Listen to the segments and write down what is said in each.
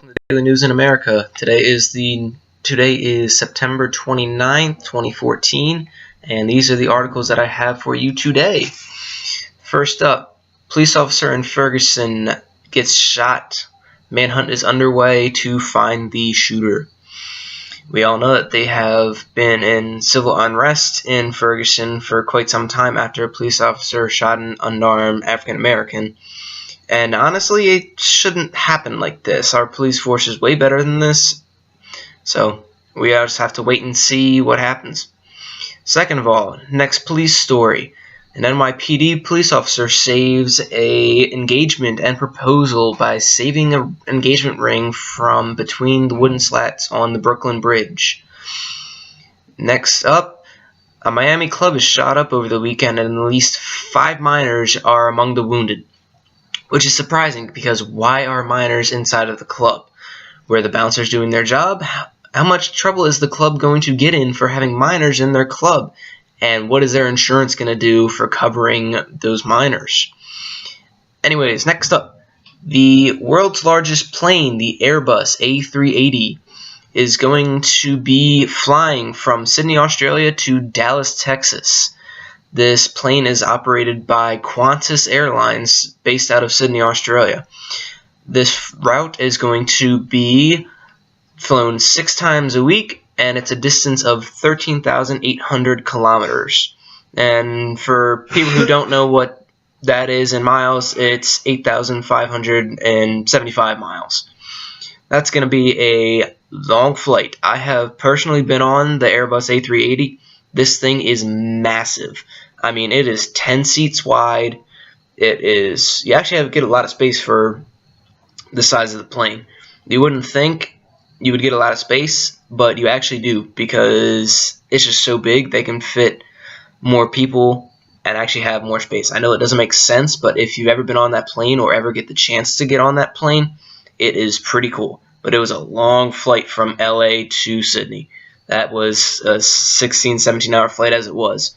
Daily News in America. Today is September 29th, 2014, and these are the articles that I have for you today. First up, police officer in Ferguson gets shot. Manhunt is underway to find the shooter. We all know that they have been in civil unrest in Ferguson for quite some time after a police officer shot an unarmed African American. And honestly, it shouldn't happen like this. Our police force is way better than this. So we just have to wait and see what happens. Second of all, next police story. An NYPD police officer saves a engagement and proposal by saving an engagement ring from between the wooden slats on the Brooklyn Bridge. Next up, a Miami club is shot up over the weekend and at least 5 minors are among the wounded. Which is surprising because why are minors inside of the club? Were the bouncers doing their job? How much trouble is the club going to get in for having minors in their club? And what is their insurance going to do for covering those minors? Anyways, next up, the world's largest plane, the Airbus A380, is going to be flying from Sydney, Australia to Dallas, Texas. This plane is operated by Qantas Airlines based out of Sydney, Australia. This route is going to be flown 6 times a week, and it's a distance of 13,800 kilometers. And for people who don't know what that is in miles, it's 8,575 miles. That's going to be a long flight. I have personally been on the Airbus A380. This thing is massive. I mean, it is 10 seats wide. You actually have to get a lot of space for the size of the plane. You wouldn't think you would get a lot of space, but you actually do because it's just so big they can fit more people and actually have more space. I know it doesn't make sense, but if you've ever been on that plane or ever get the chance to get on that plane, it is pretty cool. But it was a long flight from LA to Sydney. That was a 16, 17-hour flight as it was.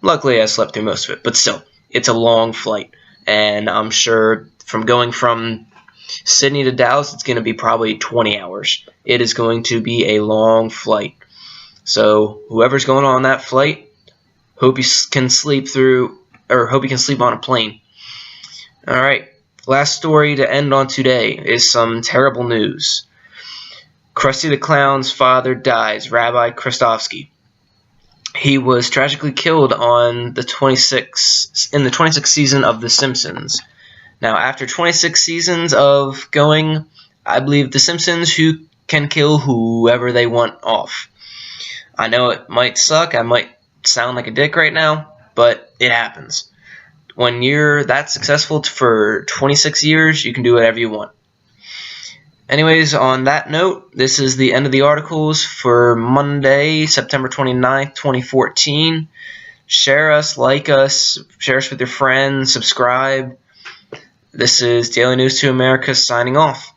Luckily, I slept through most of it, but still, it's a long flight. And I'm sure going from Sydney to Dallas, it's going to be probably 20 hours. It is going to be a long flight. So whoever's going on that flight, hope you can sleep on a plane. All right, last story to end on today is some terrible news. Krusty the Clown's father dies, Rabbi Krustovsky. He was tragically killed in the 26th season of The Simpsons. Now, after 26 seasons of going, I believe The Simpsons can kill whoever they want off. I know it might suck, I might sound like a dick right now, but it happens. When you're that successful for 26 years, you can do whatever you want. Anyways, on that note, this is the end of the articles for Monday, September 29th, 2014. Share us, like us, share us with your friends, subscribe. This is Daily News to America signing off.